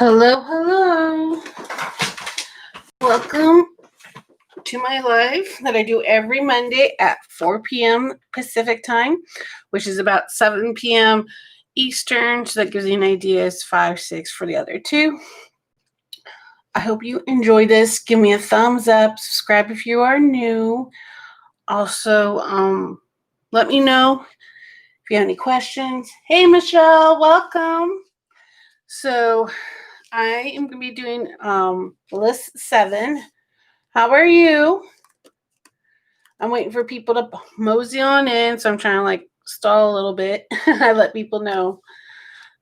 Hello, hello. Welcome to my live that I do every Monday at 4 p.m. Pacific time, which is about 7 p.m. Eastern. So that gives you an idea. It's 5, 6 for the other two. I hope you enjoy this. Give me a thumbs up. Subscribe if you are new. Also, let me know if you have any questions. Hey, Michelle, welcome. So I am going to be doing list 7. How are you? I'm waiting for people to mosey on in, so I'm trying to stall a little bit. I let people know.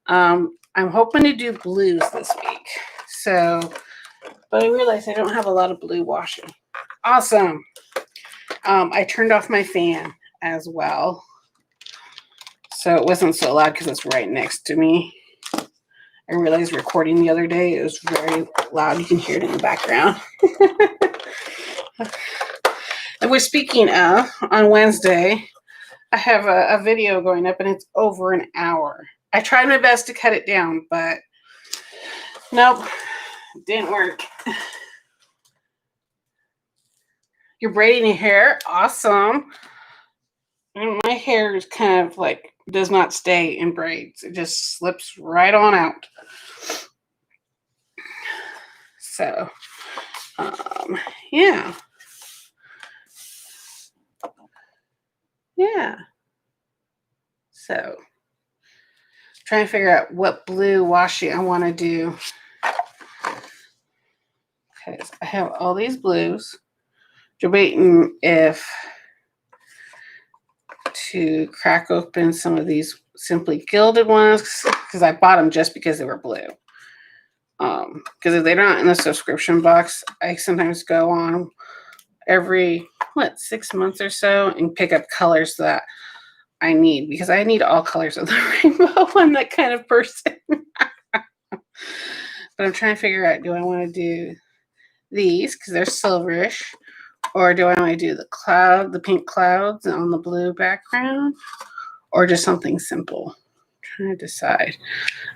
I'm hoping to do blues this week. But I realized I don't have a lot of blue washing. Awesome. I turned off my fan as well, so it wasn't so loud because it's right next to me. I realized recording the other day, it was very loud. You can hear it in the background. And we're speaking of, on Wednesday, I have a video going up and it's over an hour. I tried my best to cut it down, but nope, didn't work. You're braiding your hair? Awesome. And my hair is kind of does not stay in braids. It just slips right on out. So, yeah. Yeah. So, trying to figure out what blue washi I want to do. Because I have all these blues. Debating if to crack open some of these Simply Gilded ones. Because I bought them just because they were blue. Because if they're not in the subscription box, I sometimes go on every 6 months or so and pick up colors that I need, because I need all colors of the rainbow. I'm that kind of person. But I'm trying to figure out, do I want to do these because they're silverish, or do I want to do the pink clouds on the blue background, or just something simple? I'm trying to decide.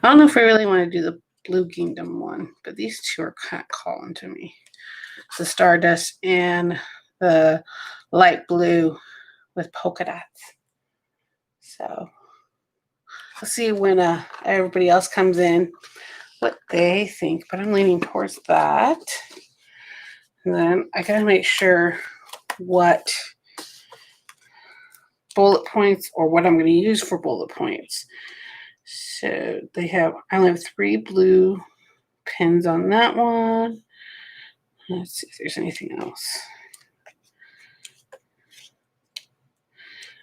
I don't know if I really want to do the blue kingdom one, but these two are kind of calling to me. The Stardust and the light blue with polka dots. So we'll see when everybody else comes in what they think, but I'm leaning towards that. And then I gotta make sure what bullet points or what I'm going to use for bullet points. So I only have 3 blue pins on that one. Let's see if there's anything else.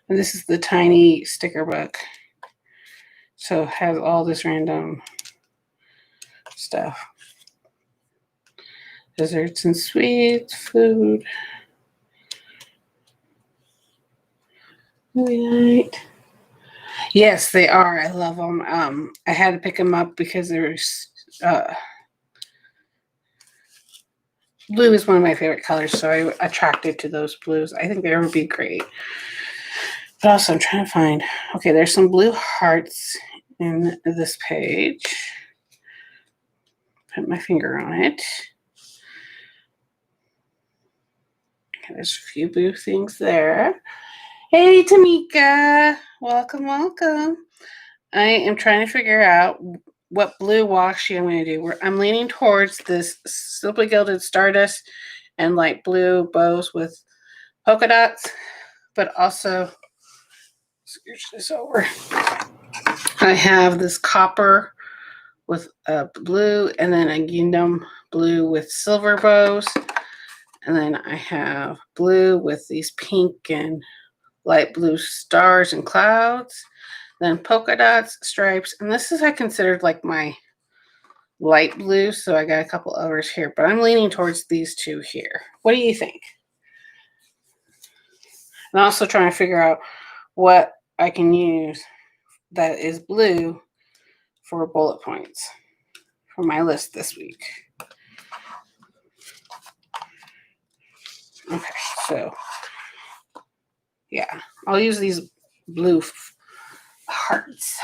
And this is the tiny sticker book. So it has all this random stuff. Desserts and sweets, food, movie night. Yes, they are. I love them. I had to pick them up because there's blue is one of my favorite colors, so I attracted to those blues. I think they would be great. But also, I'm trying to find. Okay, there's some blue hearts in this page. Put my finger on it. Okay, there's a few blue things there. Hey, Tamika. Welcome, welcome. I am trying to figure out what blue washi I'm going to do. I'm leaning towards this Simply Gilded Stardust and light blue bows with polka dots, but also, scooch this over. I have this copper with blue, and then a gingham blue with silver bows. And then I have blue with these pink and light blue stars and clouds. Then polka dots, stripes, and this is I considered my light blue, so I got a couple others here, but I'm leaning towards these two here. What do you think? And also trying to figure out what I can use that is blue for bullet points for my list this week. Okay, so yeah, I'll use these blue hearts.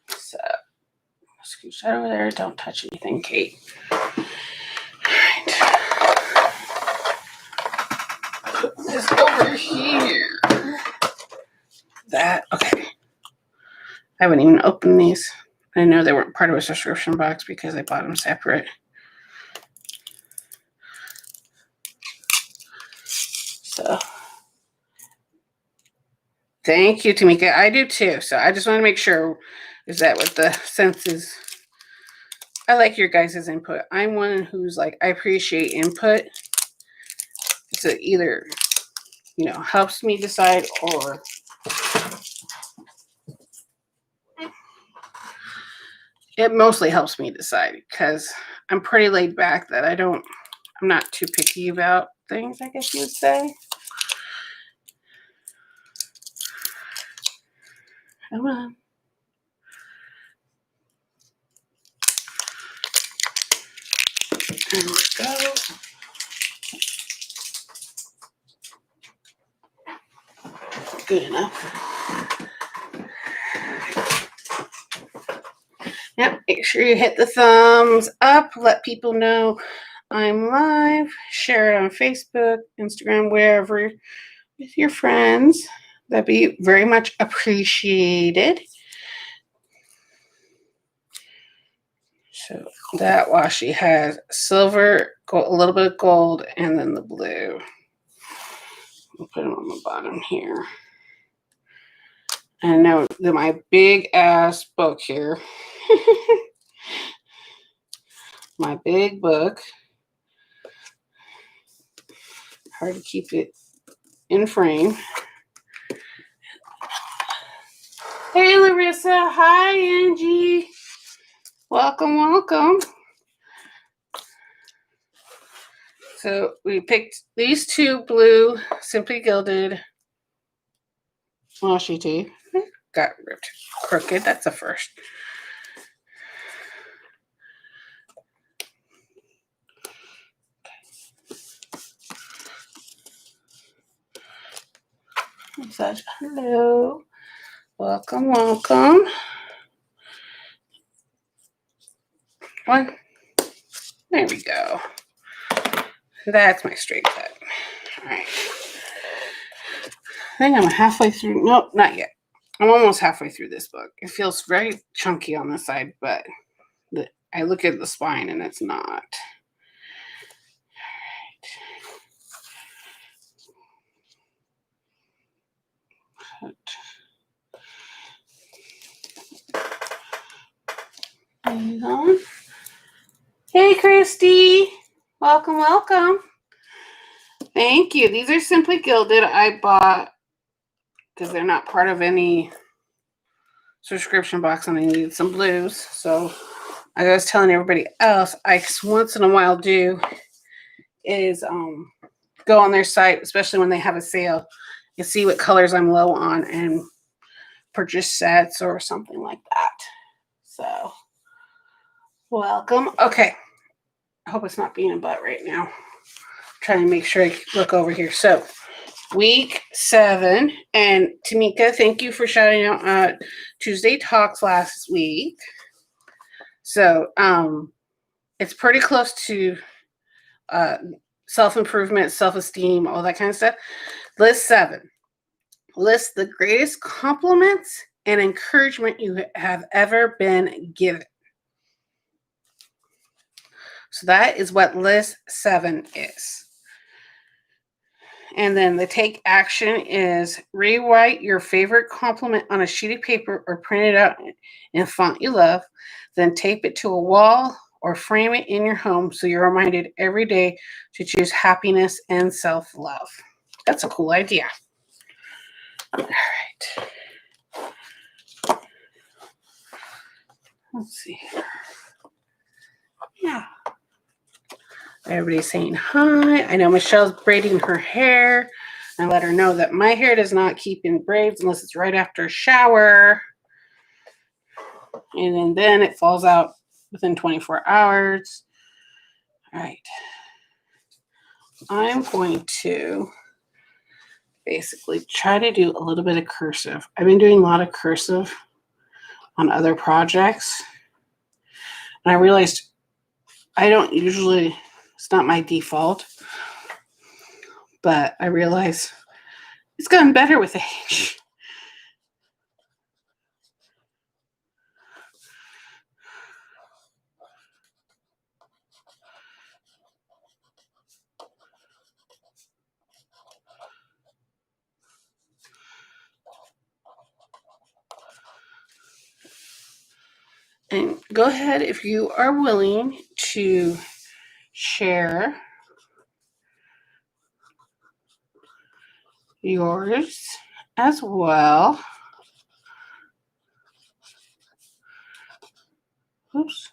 So let's scooch that over there. Don't touch anything, Kate. Put this over here. That, okay. I haven't even opened these. I know they weren't part of a subscription box because I bought them separate. So, thank you, Tamika. I do too. So I just want to make sure, is that what the sense is? I like your guys' input. I'm one who's like, I appreciate input. So either, you know, helps me decide, or it mostly helps me decide because I'm pretty laid back that I'm not too picky about things, I guess you would say. Come on. There we go. Good enough. Yep, make sure you hit the thumbs up. Let people know I'm live. Share it on Facebook, Instagram, wherever, with your friends. That'd be very much appreciated. So that washi has silver, gold, a little bit of gold, and then the blue. I'll put them on the bottom here. And now my big ass book here. My big book. Hard to keep it in frame. Hey, Larissa. Hi, Angie. Welcome, welcome. So we picked these two blue Simply Gilded washi tape. Got ripped crooked. That's a first. Hello. Welcome, welcome. One. There we go. That's my straight cut. All right. I think I'm halfway through. Nope, not yet. I'm almost halfway through this book. It feels very chunky on the side, but I look at the spine and it's not. All right. Hey, Christy. Welcome, welcome. Thank you. These are Simply Gilded. I bought because they're not part of any subscription box, and I needed some blues. So I was telling everybody else, I once in a while do is go on their site, especially when they have a sale, and see what colors I'm low on and purchase sets or something like that. So welcome. Okay. I hope it's not being a butt right now. I'm trying to make sure I look over here. So week 7, and Tamika, thank you for shouting out Tuesday Talks last week. So it's pretty close to self-improvement, self-esteem, all that kind of stuff. List 7. List the greatest compliments and encouragement you have ever been given. So that is what list 7 is. And then the take action is rewrite your favorite compliment on a sheet of paper or print it out in font you love. Then tape it to a wall or frame it in your home so you're reminded every day to choose happiness and self-love. That's a cool idea. All right. Let's see here. Yeah. Everybody's saying hi. I know Michelle's braiding her hair. I let her know that my hair does not keep in braids unless it's right after a shower. And then it falls out within 24 hours. All right. I'm going to basically try to do a little bit of cursive. I've been doing a lot of cursive on other projects. And I realized I don't usually, it's not my default, but I realize it's gotten better with age. And go ahead if you are willing to share yours as well. Oops.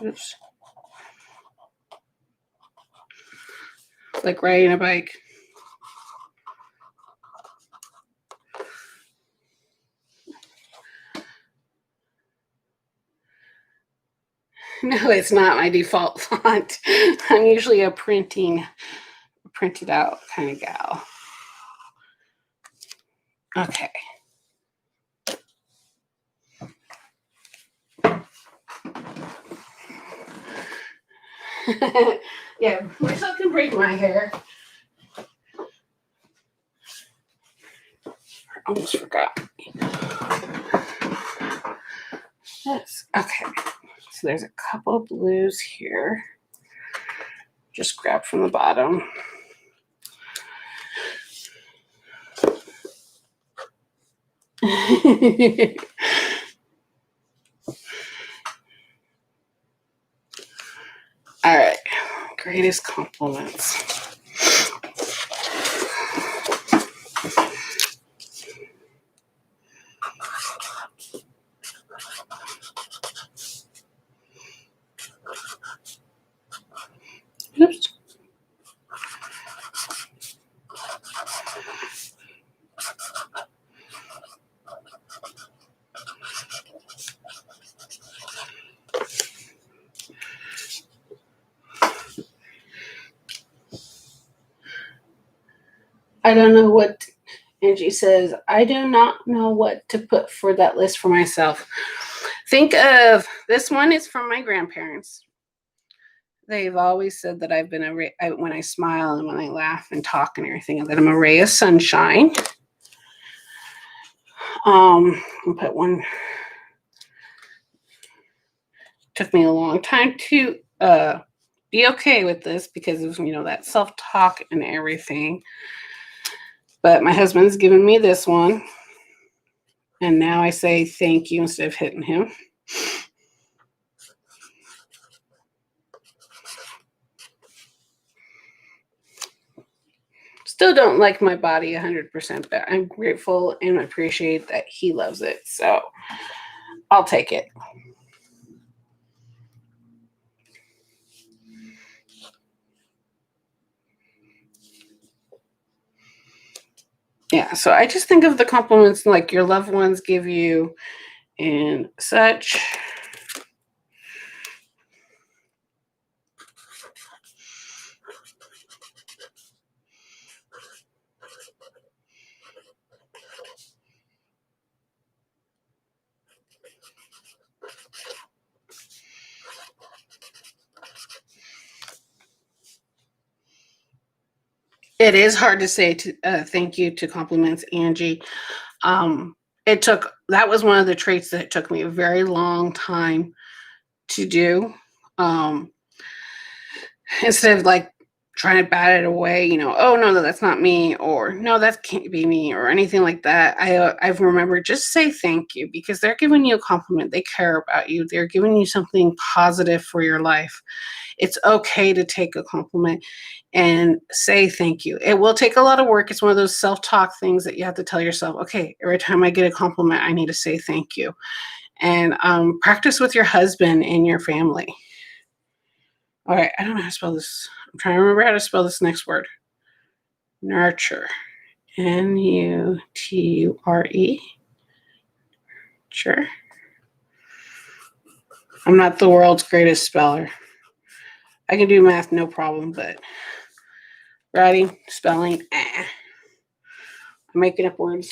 Oops. Like riding a bike. No, it's not my default font. I'm usually a printed out kind of gal. Okay. Yeah, myself can braid my hair. I almost forgot. Yes. Okay. So there's a couple of blues here. Just grab from the bottom. All right. Greatest compliments. Oops. I don't know what Angie says. I do not know what to put for that list for myself. Think of this one is from my grandparents. They've always said that I've been when I smile and when I laugh and talk and everything, that I'm a ray of sunshine. I'll put one. Took me a long time to be okay with this because of that self-talk and everything. But my husband's given me this one, and now I say thank you instead of hitting him. Still don't like my body 100%, but I'm grateful and appreciate that he loves it. So I'll take it. Yeah, so I just think of the compliments like your loved ones give you and such. It is hard to say thank you to compliments, Angie. That was one of the traits that took me a very long time to do. Instead of like trying to bat it away, oh no, that's not me, or no, that can't be me, or anything like that. I've remembered just say thank you because they're giving you a compliment. They care about you. They're giving you something positive for your life. It's okay to take a compliment and say thank you. It will take a lot of work. It's one of those self-talk things that you have to tell yourself, okay, every time I get a compliment, I need to say thank you. And practice with your husband and your family. All right, I don't know how to spell this. I'm trying to remember how to spell this next word. Nurture. Nuture. Sure. I'm not the world's greatest speller. I can do math, no problem, but writing, spelling, I'm making up words.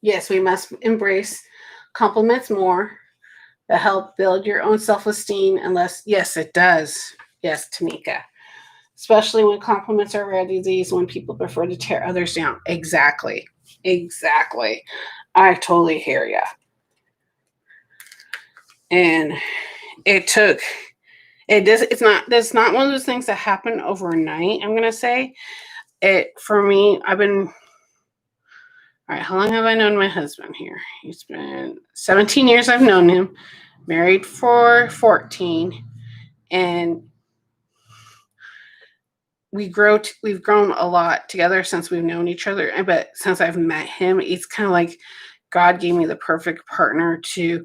Yes, we must embrace compliments more that help build your own self-esteem unless, yes, it does. Yes, Tamika. Especially when compliments are rare disease, when people prefer to tear others down. Exactly. Exactly. I totally hear ya. And it's not one of those things that happen overnight, I'm gonna say. For me, all right, how long have I known my husband here? He's been 17 years I've known him, married for 14, and we've grown a lot together since we've known each other. But since I've met him, it's kind of like God gave me the perfect partner to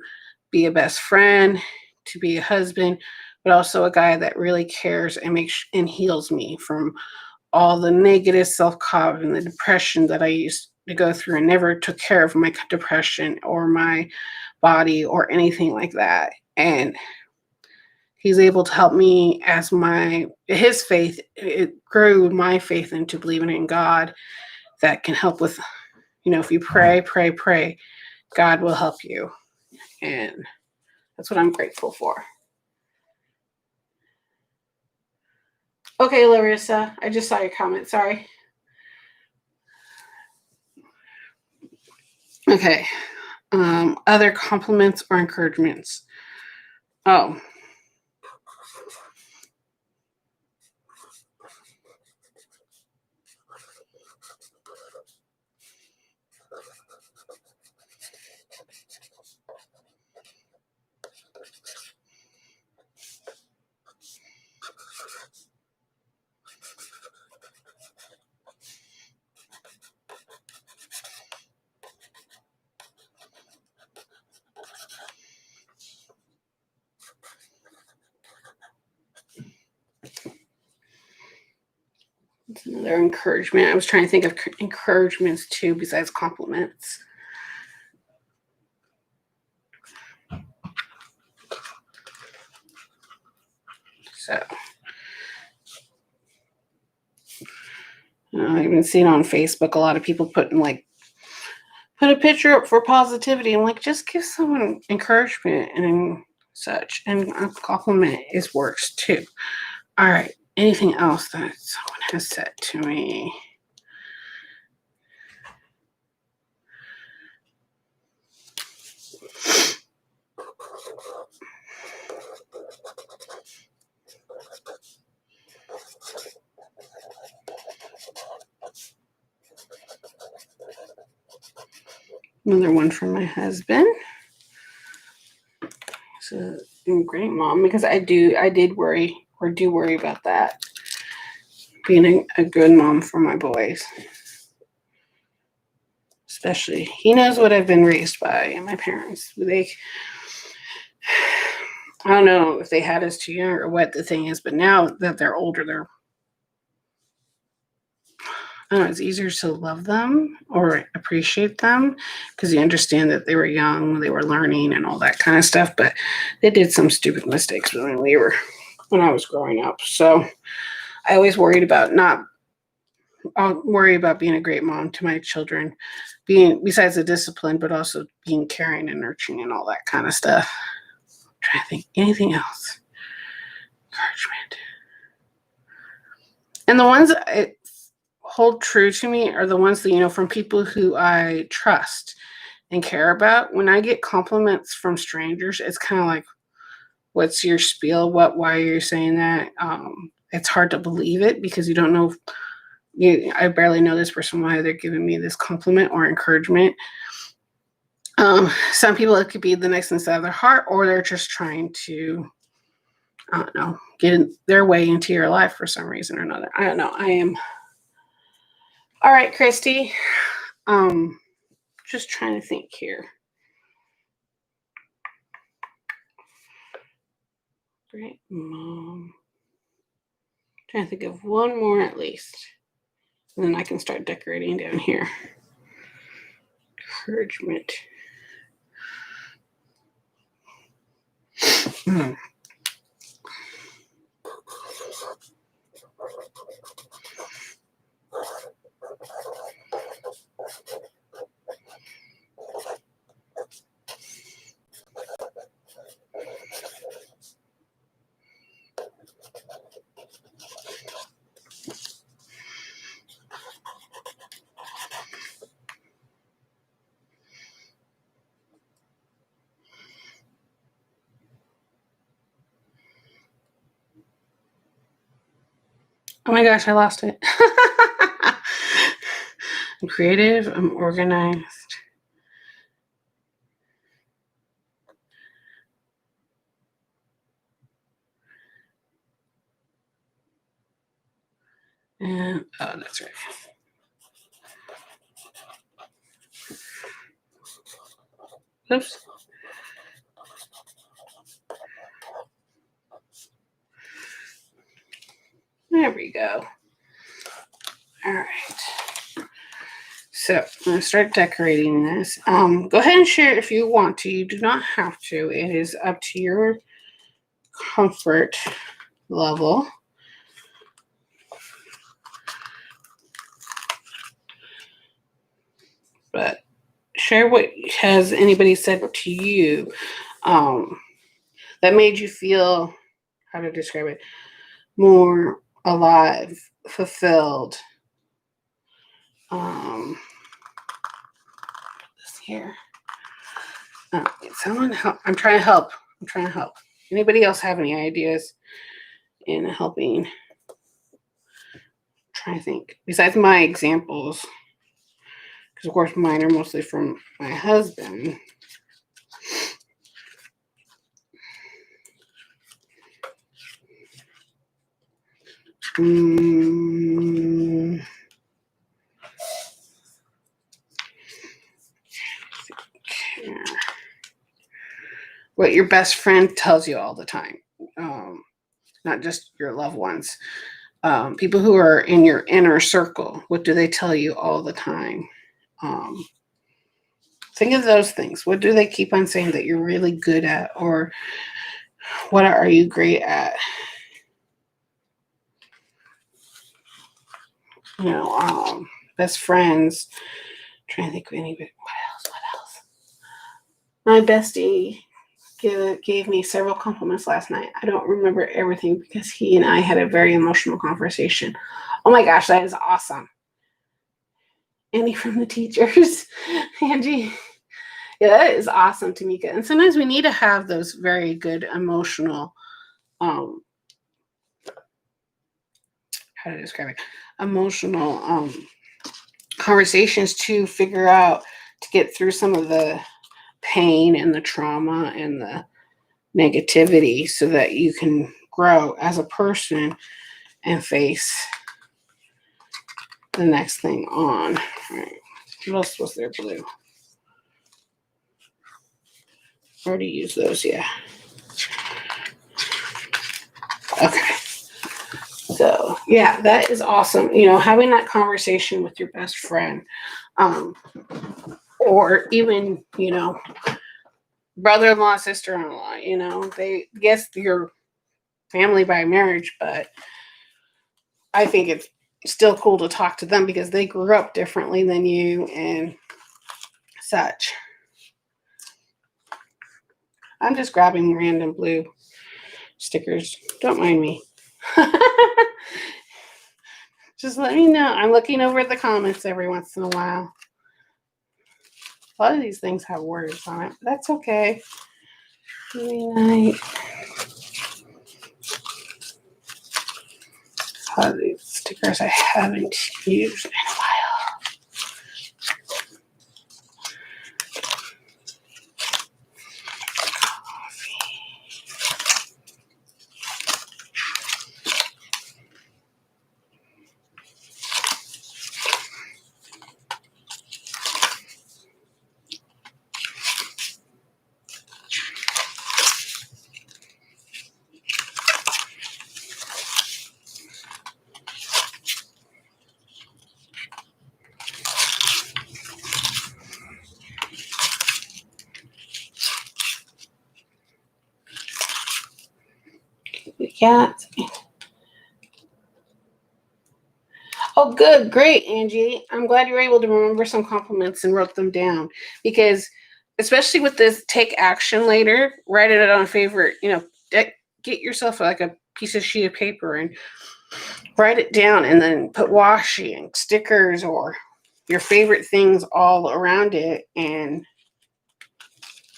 be a best friend, to be a husband, but also a guy that really cares and and heals me from all the negative self-talk and the depression that I used to go through, and never took care of my depression or my body or anything like that. And he's able to help me as his faith, it grew my faith into believing in God that can help with, if you pray, God will help you. And that's what I'm grateful for. Okay, Larissa, I just saw your comment. Sorry. Okay. Other compliments or encouragements. Oh. It's another encouragement. I was trying to think of encouragements too, besides compliments. So, I've been seeing on Facebook a lot of people put a picture up for positivity. I'm like, just give someone encouragement and such. And a compliment works too. All right. Anything else that someone has said to me? Another one from my husband. So, great mom, because I did worry or do worry about that. Being a good mom for my boys. Especially, he knows what I've been raised by and my parents. I don't know if they had us too young or what the thing is, but now that they're older, I don't know, it's easier to love them or appreciate them because you understand that they were young, they were learning and all that kind of stuff, but they did some stupid mistakes when I was growing up. So I always I'll worry about being a great mom to my children, besides the discipline, but also being caring and nurturing and all that kind of stuff. I'm trying to think anything else. Encouragement. And the ones that hold true to me are the ones that, from people who I trust and care about. When I get compliments from strangers, it's kind of like, what's your spiel? Why are you saying that? It's hard to believe it because you don't know. I barely know this person, why they're giving me this compliment or encouragement. Some people, it could be the nicest out of their heart, or they're just trying to, I don't know, get their way into your life for some reason or another. I don't know. I am. All right, Christy. Just trying to think here. Great mom. Trying to think of one more at least. And then I can start decorating down here. Encouragement. Mm. Oh my gosh, I lost it. I'm creative. I'm organized. And, oh, that's right. Oops. There we go. All right. So I'm going to start decorating this. Go ahead and share if you want to. You do not have to. It is up to your comfort level. But share what has anybody said to you that made you feel, how to describe it, more alive, fulfilled. This here. Someone help. I'm trying to help. Anybody else have any ideas in helping? Trying to think. Besides my examples, because of course mine are mostly from my husband. What your best friend tells you all the time, not just your loved ones. People who are in your inner circle, what do they tell you all the time? Think of those things. What do they keep on saying that you're really good at, or what are you great at? Best friends. I'm trying to think of anybody. What else? My bestie gave me several compliments last night. I don't remember everything because he and I had a very emotional conversation. Oh my gosh, that is awesome. Annie from the teachers. Angie. Yeah, that is awesome, Tamika. And sometimes we need to have those very good emotional, how to describe it, emotional conversations to figure out, to get through some of the pain and the trauma and the negativity so that you can grow as a person and face the next thing on. All right. What else was there, blue? I already used those, yeah. Okay. So, yeah, that is awesome. Having that conversation with your best friend, or even, brother-in-law, sister-in-law, they, yes, you're family by marriage, but I think it's still cool to talk to them because they grew up differently than you and such. I'm just grabbing random blue stickers. Don't mind me. Just let me know. I'm looking over at the comments every once in a while. A lot of these things have words on it, but that's okay. Night. A lot of these stickers I haven't used in a while. cats. Oh, good. Great, Angie. I'm glad you were able to remember some compliments and wrote them down, because especially with this take action later, write it on a favorite, get yourself like a piece of sheet of paper and write it down, and then put washi and stickers or your favorite things all around it and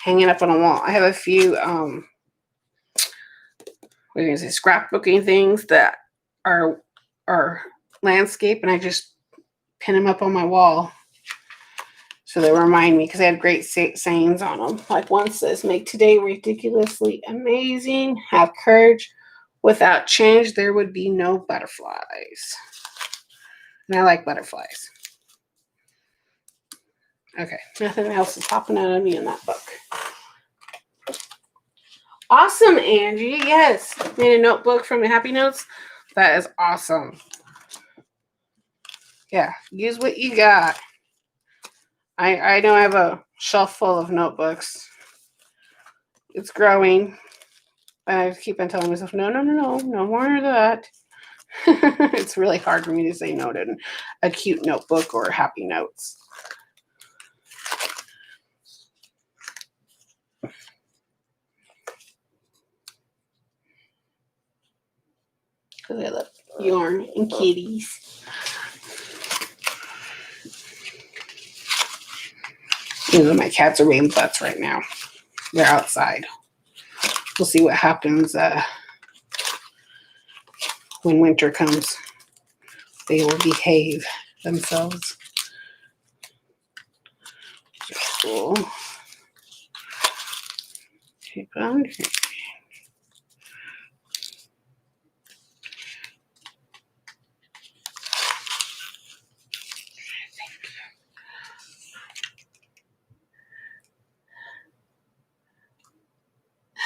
hang it up on a wall. I have a few scrapbooking things that are landscape, and I just pin them up on my wall so they remind me, because they had great sayings on them. Like one says, "Make today ridiculously amazing. Have courage. Without change, there would be no butterflies." And I like butterflies. Okay, nothing else is popping out of me in that book. Awesome, Angie. Yes, made a notebook from the Happy Notes. That is awesome. Yeah, use what you got. I know I have a shelf full of notebooks. It's growing. And I keep on telling myself, no more of that. It's really hard for me to say no to a cute notebook or Happy Notes. Because I love yarn and kitties. My cats are being butts right now. They're outside. We'll see what happens when winter comes. They will behave themselves. Cool. Keep on.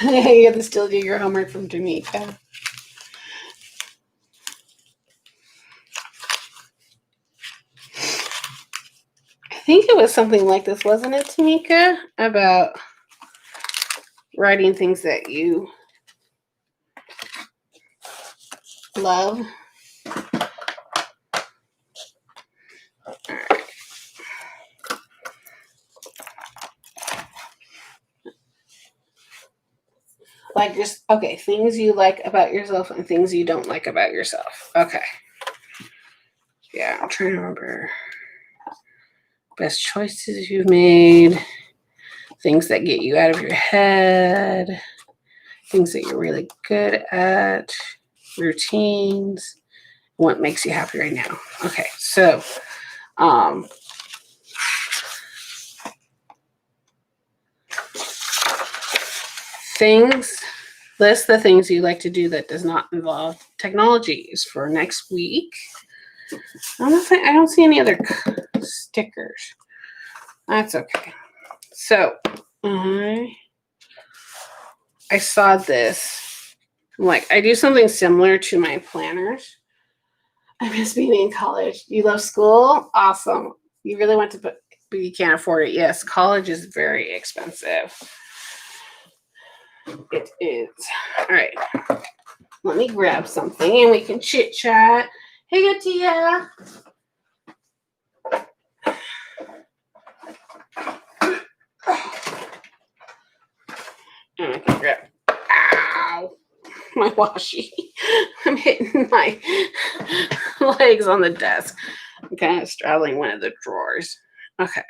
You have to still do your homework from Jamaica. I think it was something like this, wasn't it, Tamika? About writing things that you love. Like just, okay, things you like about yourself and things you don't like about yourself. Okay. Yeah, I'm trying to remember. Best choices you've made. Things that get you out of your head. Things that you're really good at. Routines. What makes you happy right now. Okay, so list the things you like to do that does not involve technologies for next week. I don't see any other stickers. That's okay. So I saw this. I'm like, I do something similar to my planners. I miss being in college. You love school? Awesome. You really want to but you can't afford it. Yes, college is very expensive. It is. All right. Let me grab something and we can chit chat. Hey, Gatia. And I can grab. Ow. My washi. I'm hitting my legs on the desk. I'm kind of straddling one of the drawers. Okay.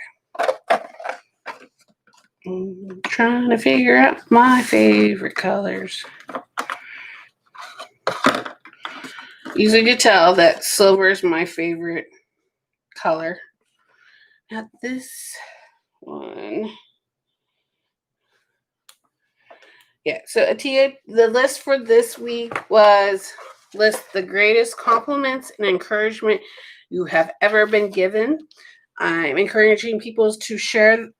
I'm trying to figure out my favorite colors. Easy to tell that silver is my favorite color. Now this one. Yeah, so Atia, the list for this week was list the greatest compliments and encouragement you have ever been given. I'm encouraging people to share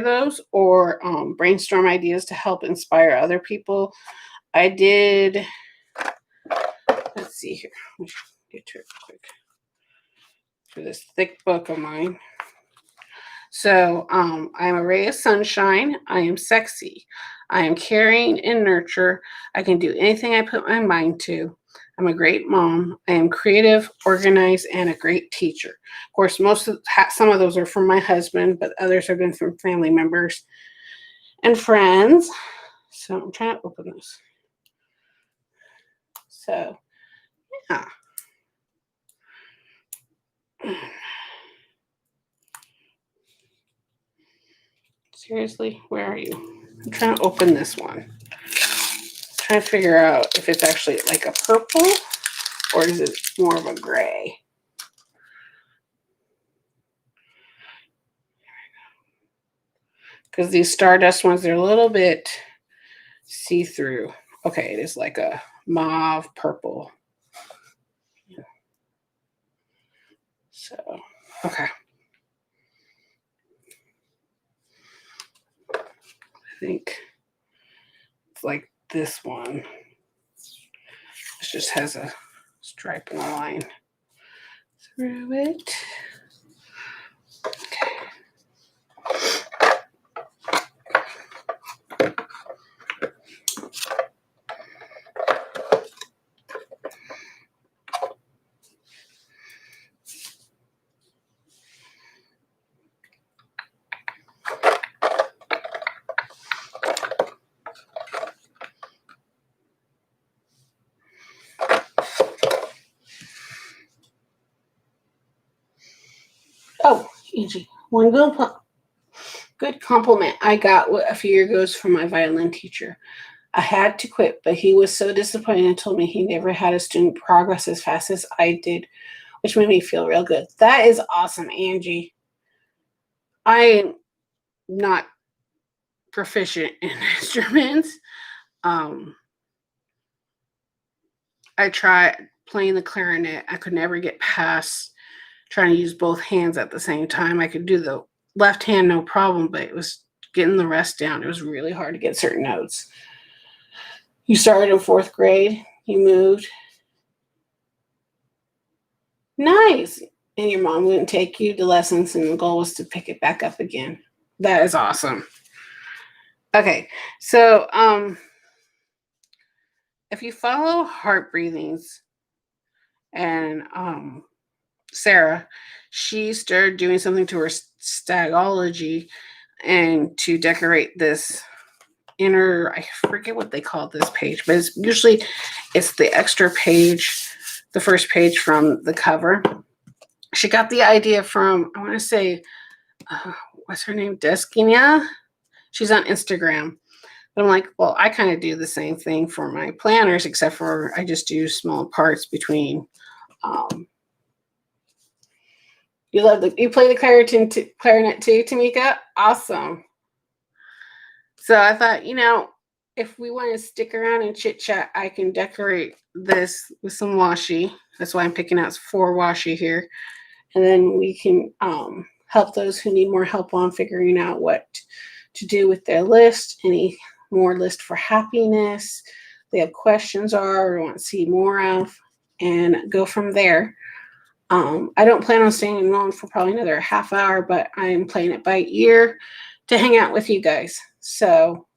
those or brainstorm ideas to help inspire other people. I did, let's see here. Let me get to it quick. For this thick book of mine. So I am a ray of sunshine. I am sexy. I am caring and nurture. I can do anything I put my mind to. I'm a great mom. I am creative, organized, and a great teacher. Of course, some of those are from my husband, but others have been from family members and friends. So I'm trying to open this. So yeah. Seriously, where are you? I'm trying to open this one. Trying to figure out if it's actually like a purple or is it more of a gray. Because these Stardust ones, they're a little bit see-through. Okay, it is like a mauve purple. So, okay. I think it's like this one. It just has a stripe and a line through it. Okay. Oh, Angie, one good compliment I got a few years ago from my violin teacher. I had to quit, but he was so disappointed and told me he never had a student progress as fast as I did, which made me feel real good. That is awesome, Angie. I'm not proficient in instruments. I tried playing the clarinet. I could never get past trying to use both hands at the same time. I could do the left hand no problem, but it was getting the rest down. It was really hard to get certain notes. You started in fourth grade. You moved. Nice. And your mom wouldn't take you to lessons, and the goal was to pick it back up again. That is awesome. Okay, so if you follow Heart Breathings and Sarah, she started doing something to her stagology and to decorate this inner, I forget what they call this page, but it's the extra page, the first page from the cover. She got the idea from, I want to say, what's her name? Deskinia. She's on Instagram. But I'm like, well, I kind of do the same thing for my planners, except for I just do small parts between. You play the clarinet too, Tamika? Awesome. So I thought, if we want to stick around and chit chat, I can decorate this with some washi. That's why I'm picking out 4 washi here. And then we can help those who need more help on figuring out what to do with their list, any more list for happiness, they have questions or want to see more of, and go from there. I don't plan on staying on for probably another half hour, but I'm playing it by ear to hang out with you guys. So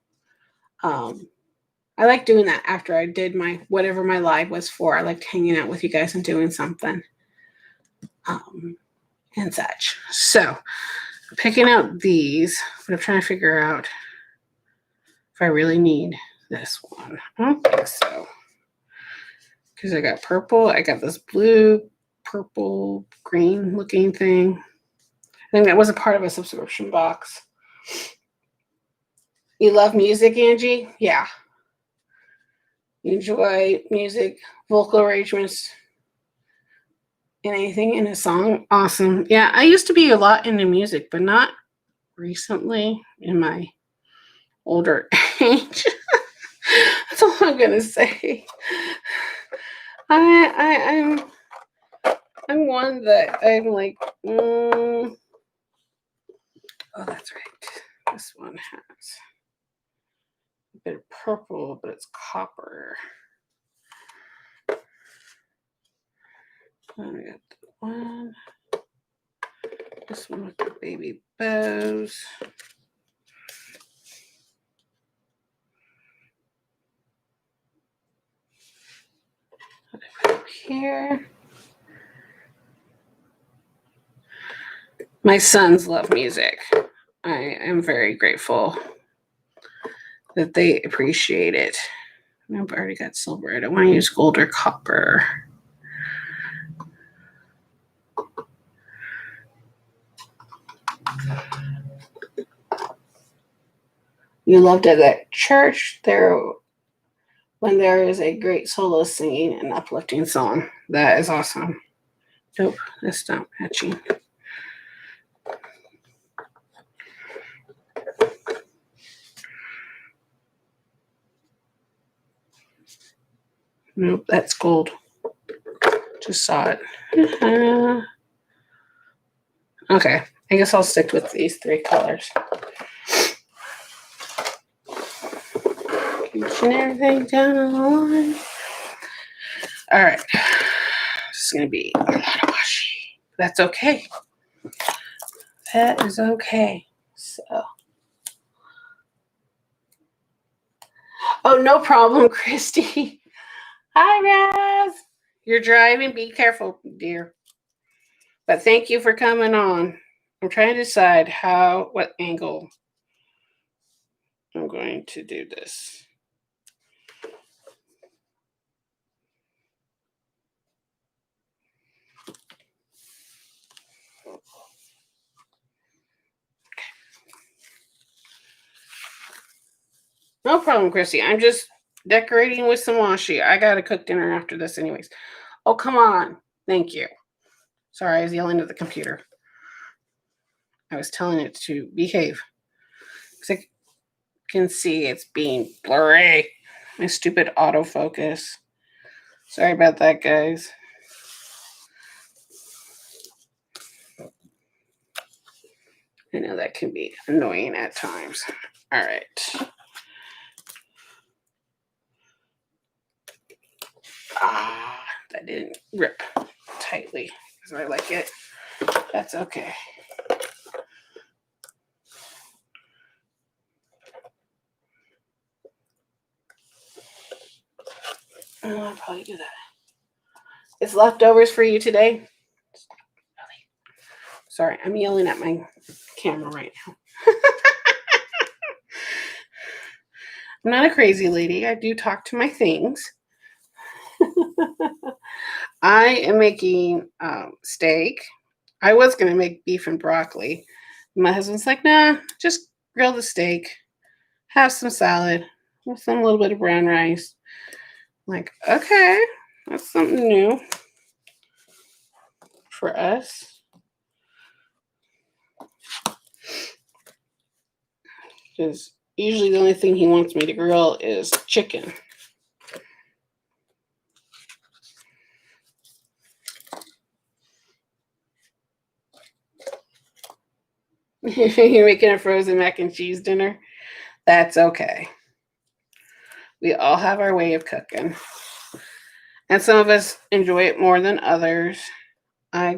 I like doing that after I did whatever my live was for. I liked hanging out with you guys and doing something and such. So picking out these, but I'm trying to figure out if I really need this one. I don't think so. Because I got purple. I got this blue, purple, green looking thing. I think that was a part of a subscription box. You love music, Angie? Yeah. You enjoy music, vocal arrangements, and anything in a song? Awesome. Yeah, I used to be a lot into music, but not recently in my older age. That's all I'm gonna say. I'm one that I'm like, oh, that's right. This one has a bit of purple, but it's copper. And we got the one This one with the baby bows. Up here. My sons love music. I am very grateful that they appreciate it. I've already got silver. I don't want to use gold or copper. You loved it at church when there is a great solo singing and uplifting song. That is awesome. Nope, that's not matching. Nope, that's gold. Just saw it. Okay, I guess I'll stick with these three colors. Keeping everything down on the line. All right. This is going to be a lot of washi. That's okay. That is okay. So. Oh, no problem, Christy. Hi, Raz. You're driving. Be careful, dear. But thank you for coming on. I'm trying to decide what angle I'm going to do this. No problem, Christy. I'm just decorating with some washi. I got to cook dinner after this anyways. Oh, come on. Thank you. Sorry, I was yelling at the computer. I was telling it to behave. Because I can see it's being blurry. My stupid autofocus. Sorry about that, guys. I know that can be annoying at times. All right. That didn't rip tightly as I like it. That's okay. I'll probably do that. It's leftovers for you today. Sorry, I'm yelling at my camera right now. I'm not a crazy lady. I do talk to my things. I am making steak. I was going to make beef and broccoli. My husband's like, nah, just grill the steak. Have some salad with some little bit of brown rice. I'm like, okay, that's something new for us. Because usually the only thing he wants me to grill is chicken. You're making a frozen mac and cheese dinner? That's okay. We all have our way of cooking. And some of us enjoy it more than others. I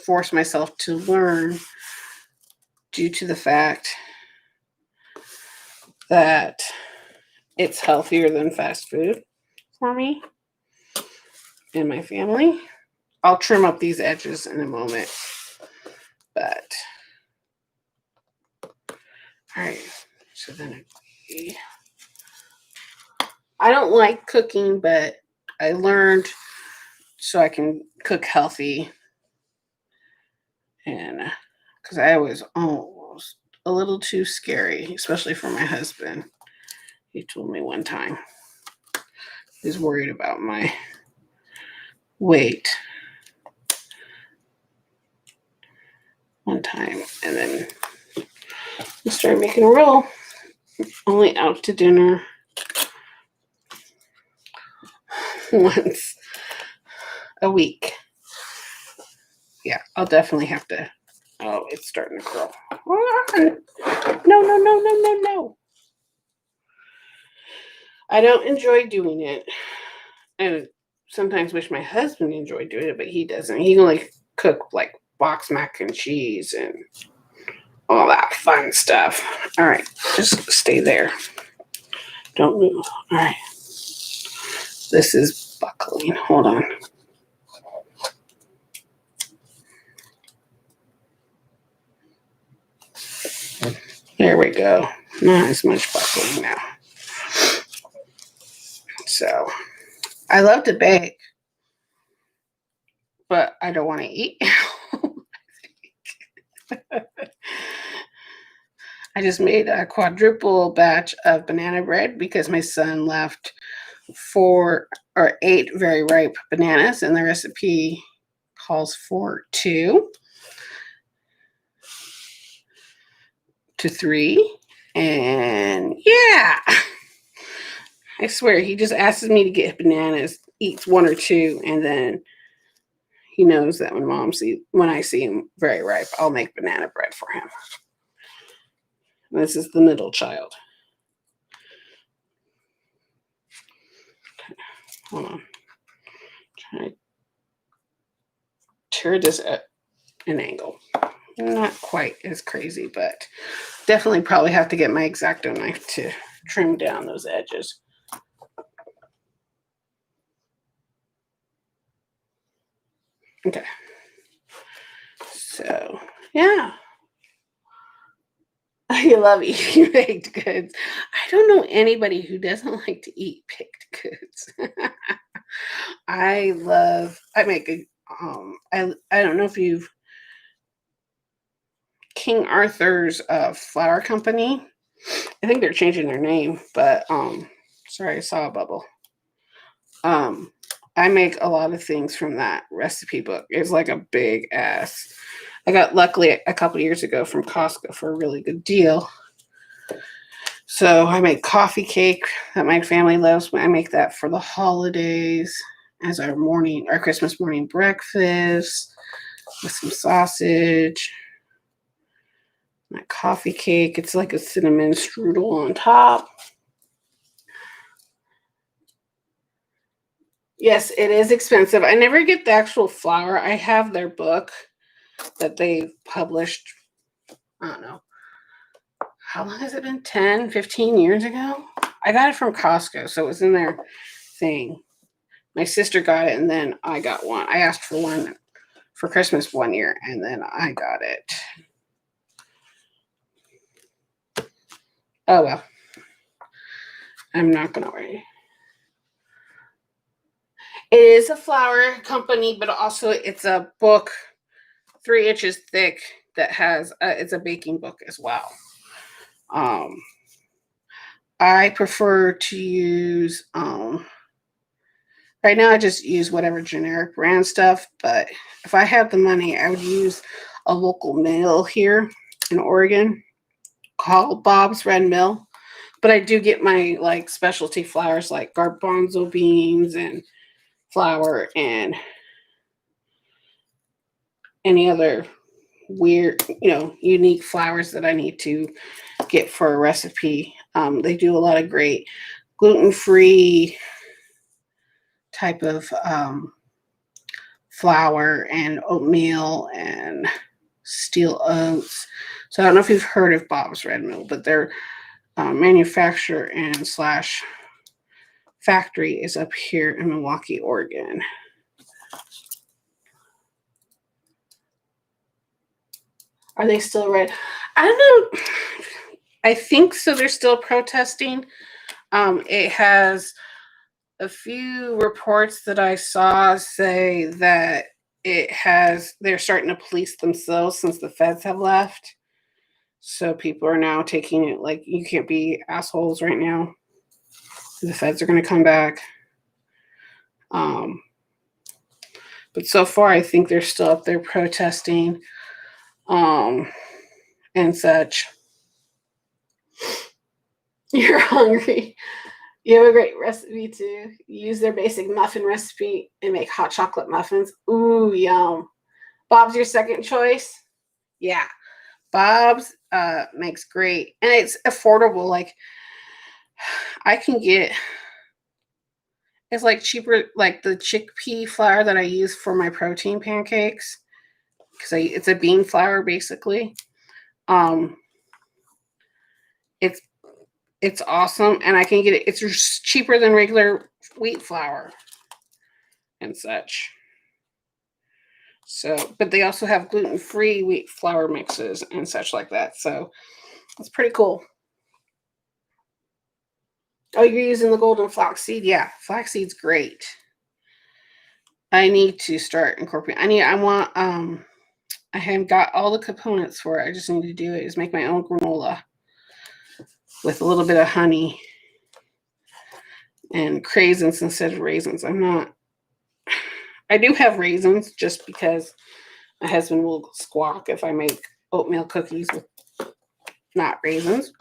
force myself to learn due to the fact that it's healthier than fast food for me and my family. I'll trim up these edges in a moment. But, all right. So then I don't like cooking, but I learned so I can cook healthy. And because I was almost a little too scary, especially for my husband. He told me one time he's worried about my weight one time. And then we started making a roll. Only out to dinner once a week. Yeah, I'll definitely have to. Oh, it's starting to curl. No. I don't enjoy doing it. And sometimes wish my husband enjoyed doing it, but he doesn't. He only cook like box mac and cheese and all that fun stuff. All right, just stay there. Don't move. All right. This is buckling. Hold on. There we go. Not as much buckling now. So, I love to bake, but I don't want to eat. I just made a quadruple batch of banana bread because my son left 4 or 8 very ripe bananas, and the recipe calls for 2 to 3. And yeah, I swear he just asks me to get bananas, eats 1 or 2, and then he knows that when I see him very ripe, I'll make banana bread for him. This is the middle child. Okay, hold on. Try to tear this at an angle. Not quite as crazy, but definitely probably have to get my X-Acto knife to trim down those edges. Okay. So, yeah. I love eating baked goods. I don't know anybody who doesn't like to eat baked goods. I make a, I don't know if you've, King Arthur's flour company. I think they're changing their name, but, sorry, I saw a bubble. I make a lot of things from that recipe book. It's like a big ass. I got luckily a couple years ago from Costco for a really good deal. So I make coffee cake that my family loves. I make that for the holidays as our Christmas morning breakfast with some sausage. My coffee cake, it's like a cinnamon strudel on top. Yes, it is expensive. I never get the actual flour. I have their book that they published, I don't know. How long has it been? 10, 15 years ago? I got it from Costco, so it was in their thing. My sister got it, and then I got one. I asked for one for Christmas one year, and then I got it. Oh, well. I'm not going to worry. It is a flour company, but also it's a book 3 inches thick that has, it's a baking book as well. I prefer to use, right now I just use whatever generic brand stuff, but if I have the money, I would use a local mill here in Oregon called Bob's Red Mill. But I do get my like specialty flours like garbanzo beans and flour and any other weird, unique flours that I need to get for a recipe. They do a lot of great gluten-free type of flour and oatmeal and steel oats. So I don't know if you've heard of Bob's Red Mill, but their manufacturer and slash factory is up here in Milwaukee, Oregon. Are they still red? I don't know. I think so. They're still protesting. It has a few reports that I saw say that they're starting to police themselves since the feds have left. So people are now taking it like, you can't be assholes right now. The feds are going to come back. But so far, I think they're still up there protesting and such. You're hungry. You have a great recipe too. Use their basic muffin recipe and make hot chocolate muffins. Ooh, yum. Bob's your second choice? Yeah. Bob's makes great. And it's affordable. Like, I can get, it's like cheaper, like the chickpea flour that I use for my protein pancakes because it's a bean flour basically. It's awesome, and I can get it. It's just cheaper than regular wheat flour and such. So, but they also have gluten-free wheat flour mixes and such like that. So it's pretty cool. Oh, you're using the golden flaxseed? Yeah, flaxseed's great. I need to start incorporating. I haven't got all the components for it. I just need to do it. Is make my own granola with a little bit of honey and craisins instead of raisins. I do have raisins just because my husband will squawk if I make oatmeal cookies with not raisins.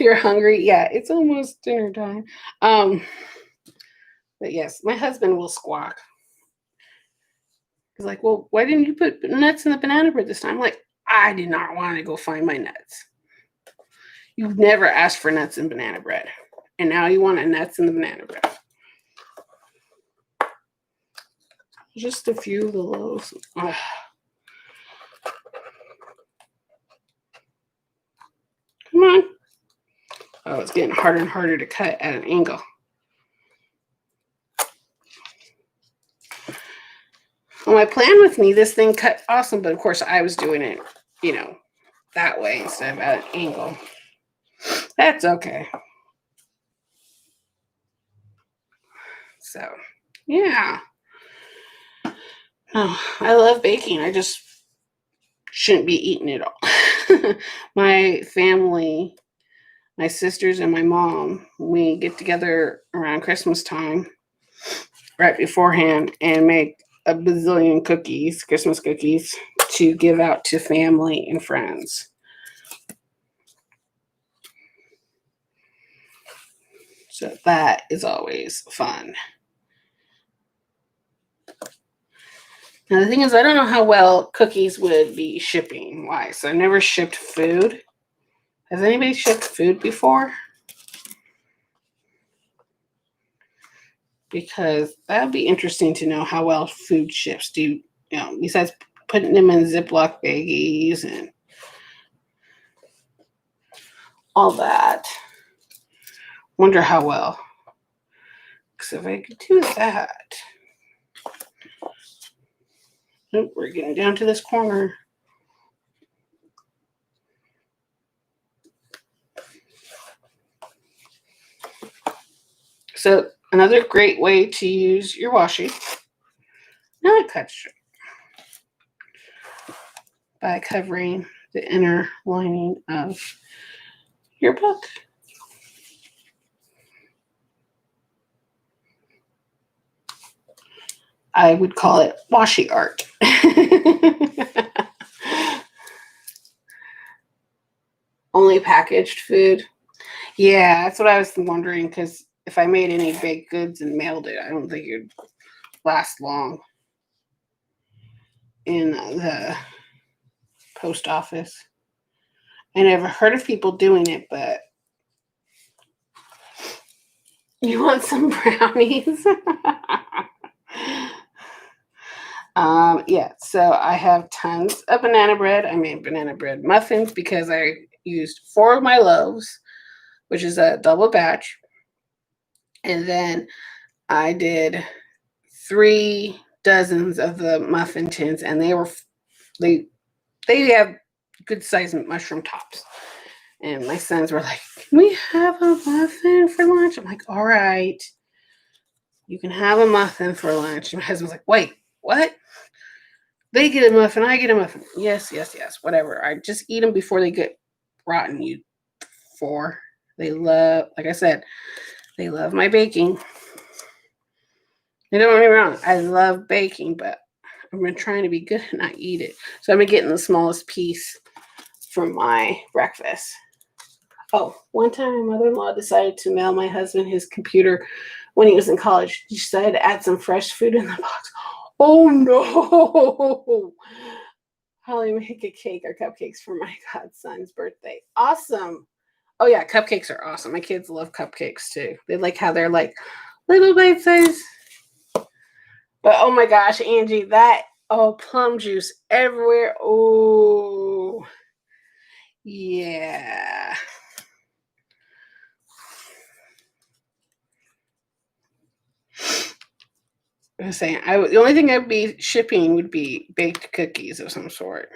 You're hungry? Yeah, it's almost dinner time. But yes, my husband will squawk. He's like, well, why didn't you put nuts in the banana bread this time? I'm like, I did not want to go find my nuts. You've never asked for nuts in banana bread. And now you want nuts in the banana bread. Just a few of the loaves. Ugh. Come on. Oh, it's getting harder and harder to cut at an angle. Well, my plan with me, this thing cut awesome, but of course I was doing it, that way instead of at an angle. That's okay. So, yeah. Oh, I love baking. I just shouldn't be eating it all. My family, my sisters and my mom, we get together around Christmas time right beforehand and make a bazillion cookies, Christmas cookies, to give out to family and friends. So that is always fun. Now, the thing is, I don't know how well cookies would be shipping wise. So I've never shipped food. Has anybody shipped food before? Because that would be interesting to know how well food ships. Besides putting them in Ziploc baggies and all that. Wonder how well. Because if I could do that. Oh, we're getting down to this corner. So another great way to use your washi. Now it cuts straight. By covering the inner lining of your book. I would call it washi art. Only packaged food. Yeah, that's what I was wondering, because if I made any baked goods and mailed it, I don't think it would last long in the post office. I never heard of people doing it, but you want some brownies? Yeah, so I have tons of banana bread. I made banana bread muffins because I used 4 of my loaves, which is a double batch. And then I did 3 dozens of the muffin tins, and they have good sized mushroom tops. And my sons were like, "Can we have a muffin for lunch?" I'm like, "All right, you can have a muffin for lunch." And my husband's like, "Wait, what? They get a muffin, I get a muffin." Yes, whatever. I just eat them before they get rotten, you 4. They love, like I said, they love my baking. And don't get me wrong, I love baking, but I've been trying to be good and not eat it. So I've been getting the smallest piece for my breakfast. Oh, one time my mother-in-law decided to mail my husband his computer when he was in college. She decided to add some fresh food in the box. Oh no! Holly, make a cake or cupcakes for my godson's birthday. Awesome. Oh yeah, cupcakes are awesome. My kids love cupcakes too. They like how they're like little bite size But oh my gosh, Angie, plum juice everywhere. Oh, yeah. I was saying, the only thing I'd be shipping would be baked cookies of some sort.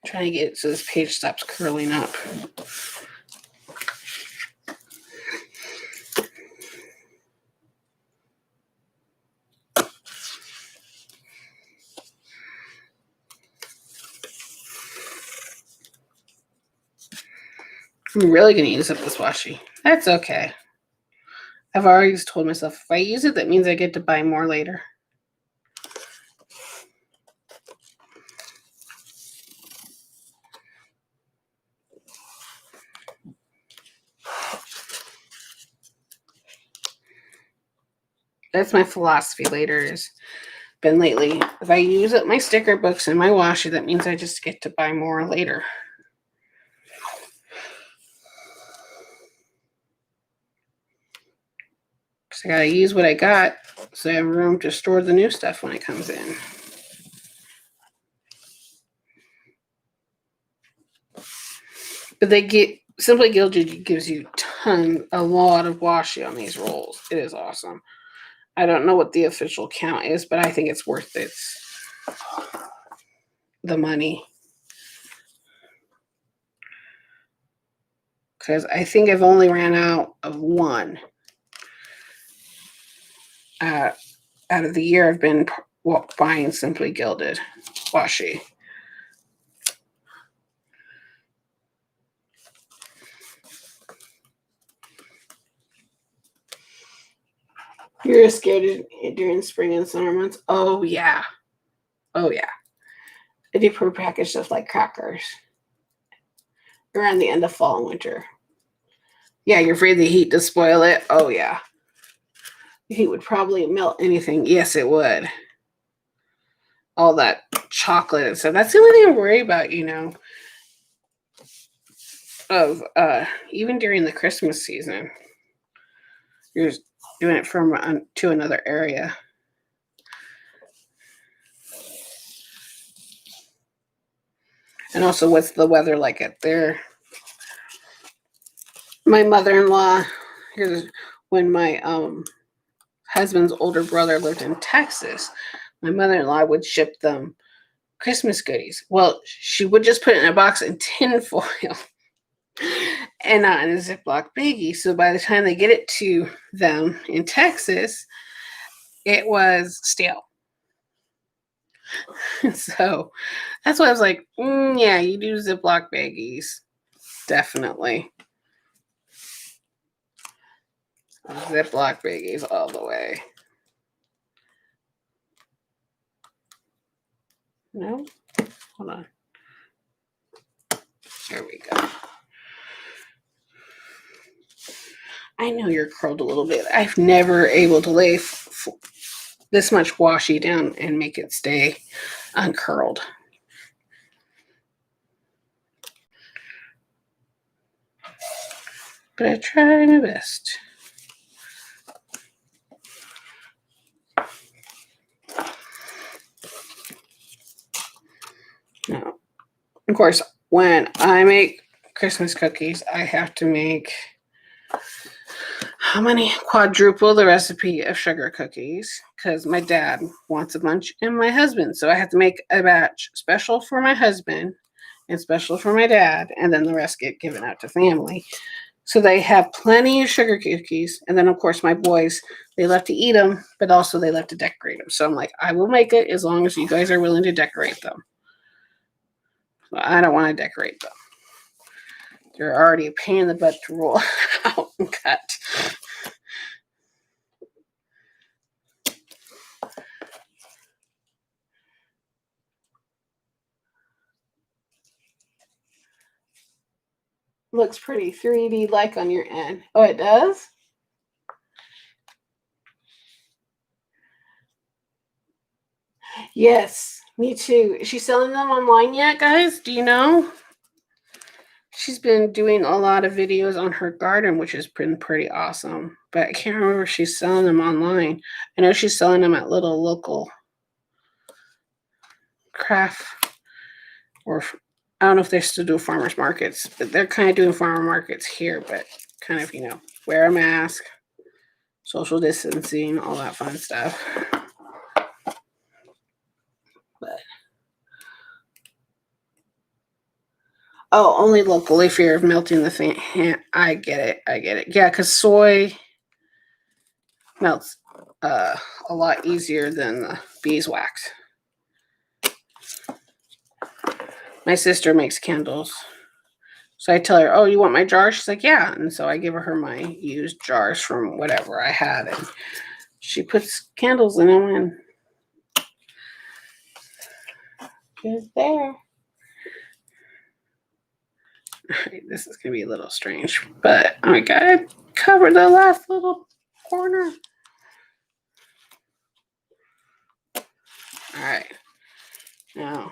Trying to get it so this page stops curling up. I'm really going to use up this washi. That's okay. I've already told myself if I use it, that means I get to buy more later. That's my philosophy later has been lately. If I use up my sticker books and my washi, that means I just get to buy more later. Because I got to use what I got so I have room to store the new stuff when it comes in. But they get Simply Gilded gives you a lot of washi on these rolls. It is awesome. I don't know what the official count is, but I think it's worth the money. Because I think I've only ran out of one. Out of the year I've been buying Simply Gilded washi. You're scared during spring and summer months? Oh, yeah. Oh, yeah. I do prepackaged stuff like crackers around the end of fall and winter. Yeah, you're afraid the heat to spoil it? Oh, yeah. The heat would probably melt anything. Yes, it would. All that chocolate and stuff. That's the only thing I worry about, of even during the Christmas season. You're doing it from to another area. And also, what's the weather like up there? My mother-in-law, when my husband's older brother lived in Texas, my mother-in-law would ship them Christmas goodies. Well, she would just put it in a box in tin foil and not in a Ziploc baggie. So by the time they get it to them in Texas, it was stale. So that's why I was like, yeah, you do Ziploc baggies. Definitely. Ziploc baggies all the way. No? Hold on. There we go. I know you're curled a little bit. I've never able to lay this much washi down and make it stay uncurled. But I try my best. Now, of course, when I make Christmas cookies, I have to make quadruple the recipe of sugar cookies because my dad wants a bunch and my husband. So I have to make a batch special for my husband and special for my dad, and then the rest get given out to family. So they have plenty of sugar cookies. And then, of course, my boys, they love to eat them, but also they love to decorate them. So I'm like, I will make it as long as you guys are willing to decorate them. So I don't want to decorate them. They're already a pain in the butt to roll out and cut. Looks pretty 3D like on your end. Oh, it does? Yes, me too. Is she selling them online yet, guys? Do you know? She's been doing a lot of videos on her garden, which has been pretty awesome. But I can't remember if she's selling them online. I know she's selling them at little local craft, or I don't know if they still do farmers markets, but they're kind of doing farmer markets here, but kind of, wear a mask, social distancing, all that fun stuff. But oh, only locally fear of melting the fan. I get it. Yeah, because soy melts a lot easier than the beeswax. My sister makes candles. So I tell her, oh, you want my jar? She's like, yeah. And so I give her my used jars from whatever I had. And she puts candles in them and it's there. All right, this is going to be a little strange, but I got to cover the last little corner. All right. Now,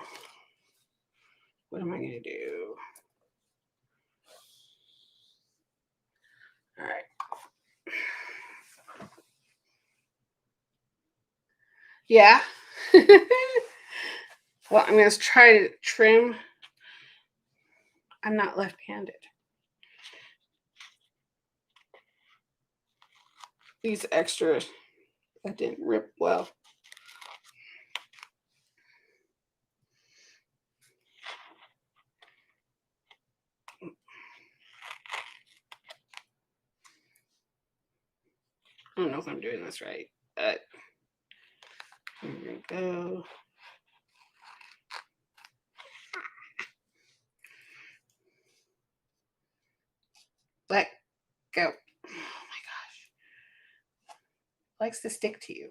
what am I going to do? All right. Yeah. Well, I'm going to try to trim. I'm not left-handed. These extras that didn't rip well. I don't know if I'm doing this right, but here we go. Let go. Oh my gosh. Likes to stick to you.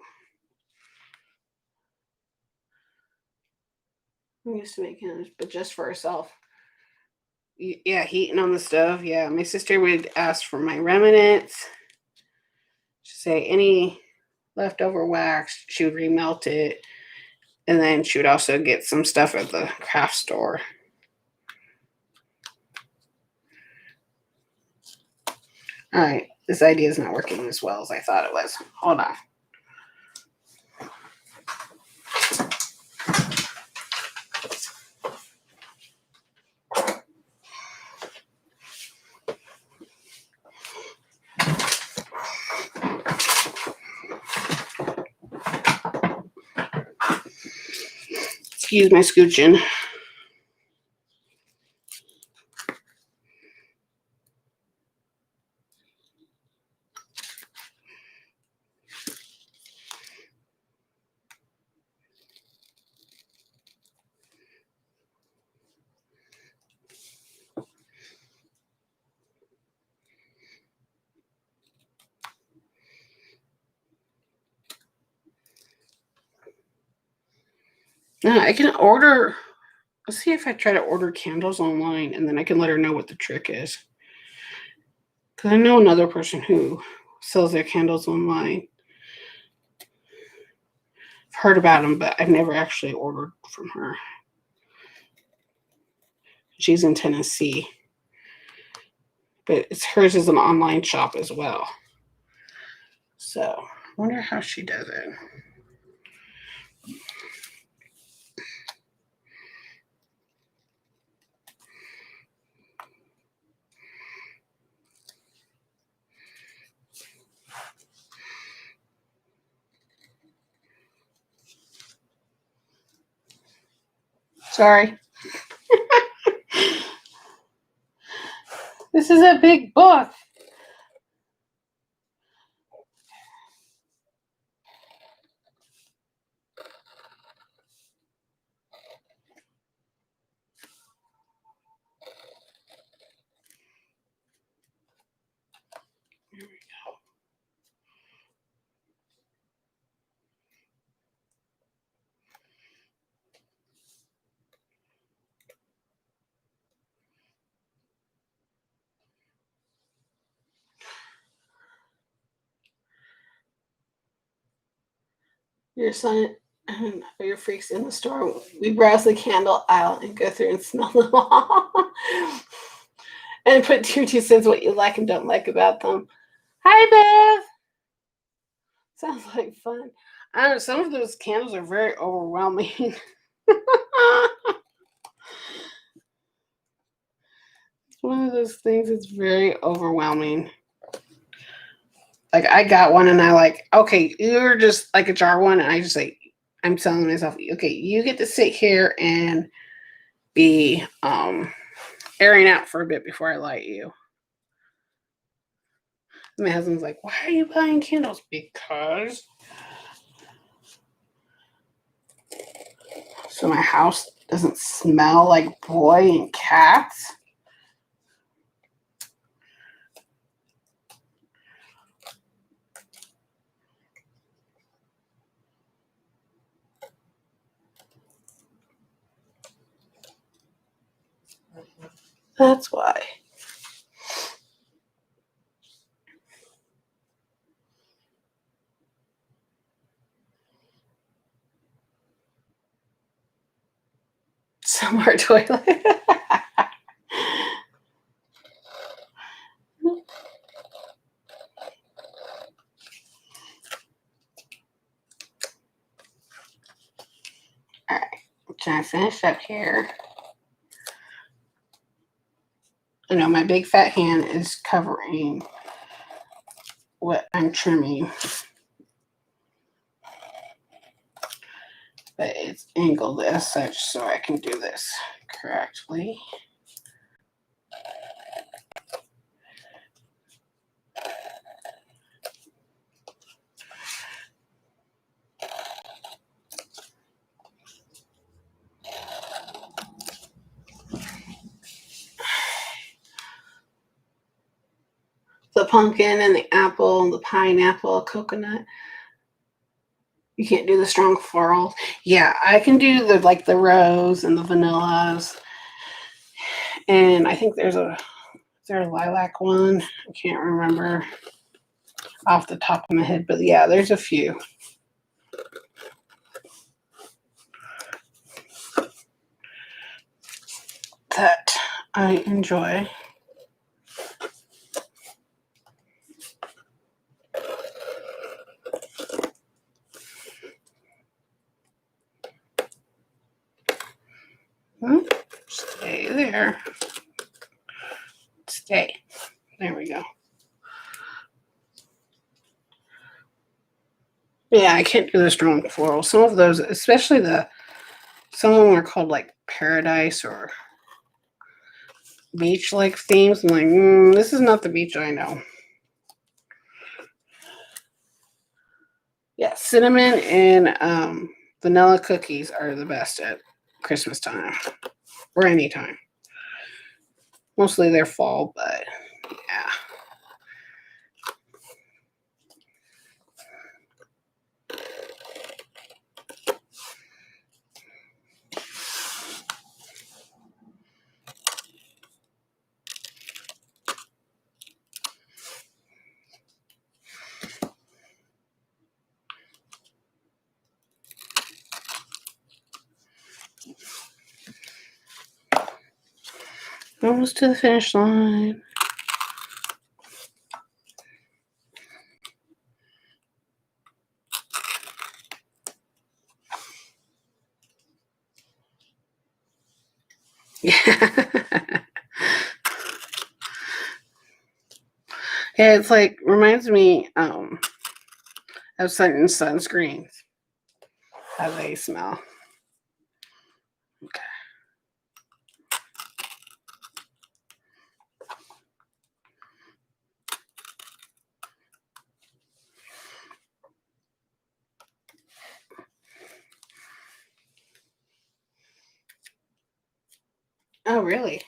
I'm used to making this, but just for herself. Yeah, heating on the stove. Yeah, my sister would ask for my remnants. She'd say any leftover wax, she would remelt it. And then she would also get some stuff at the craft store. All right, this idea is not working as well as I thought it was. Hold on. Excuse my scooching. I can order. Let's see if I try to order candles online and then I can let her know what the trick is. Because I know another person who sells their candles online. I've heard about them, but I've never actually ordered from her. She's in Tennessee. But hers is an online shop as well. So I wonder how she does it. Sorry. This is a big book. Here we go. Your son. And for your freaks in the store, we browse the candle aisle and go through and smell them all. And put your 2 cents what you like and don't like about them. Hi, Beth. Sounds like fun. I don't know, some of those candles are very overwhelming. It's one of those things that's very overwhelming. Like I got one and I like, okay, you're just like a jar one, and I just like I'm telling myself, okay, you get to sit here and be airing out for a bit before I light you. My husband's like, why are you buying candles? Because so my house doesn't smell like boy and cats. That's why. Somewhere toilet. All right, can I finish up here? I know my big fat hand is covering what I'm trimming, but it's angled as such so I can do this correctly. The pumpkin and the apple, the pineapple, coconut. You can't do the strong florals. Yeah, I can do the rose and the vanillas. And I think is there a lilac one? I can't remember off the top of my head, but yeah, there's a few. That I enjoy. Stay there. Stay. There we go. Yeah, I can't do the strong floral. Some of those, especially some of them are called like paradise or beach-like themes. I'm like, this is not the beach I know. Yeah, cinnamon and vanilla cookies are the best at Christmas time or any time. Mostly they're fall, but yeah. Almost to the finish line. Yeah. Yeah, it's like reminds me of certain sunscreens. How they smell. Okay. Oh, really?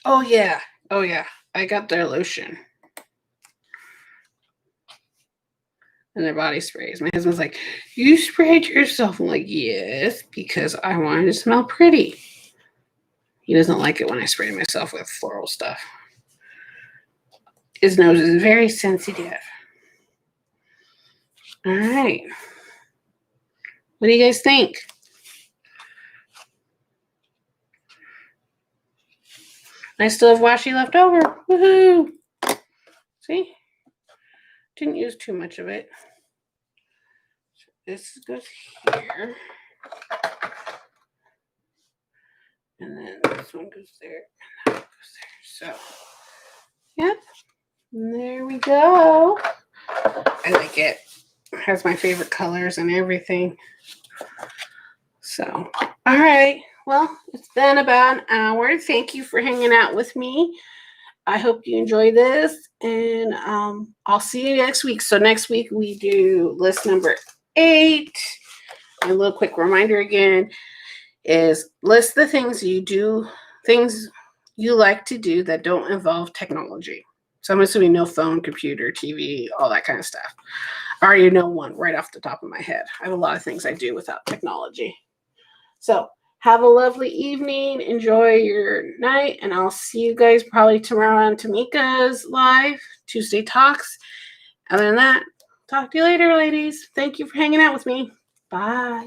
Oh, yeah. Oh, yeah. I got their lotion and their body sprays. My husband's like, you sprayed yourself. I'm like, yes, because I wanted to smell pretty. He doesn't like it when I spray myself with floral stuff. His nose is very sensitive. All right. What do you guys think? I still have washi left over. Woohoo! See? Didn't use too much of it. So this goes here. And then this one goes there. And that one goes there. So, yep. And there we go. I like it. It has my favorite colors and everything. So, all right. Well, it's been about an hour. Thank you for hanging out with me. I hope you enjoy this, and I'll see you next week. So next week we do list number 8. And a little quick reminder again is list the things you like to do that don't involve technology. So I'm assuming no phone, computer, TV, all that kind of stuff. I already know one right off the top of my head. I have a lot of things I do without technology. So have a lovely evening. Enjoy your night. And I'll see you guys probably tomorrow on Tamika's live Tuesday Talks. Other than that, talk to you later, ladies. Thank you for hanging out with me. Bye.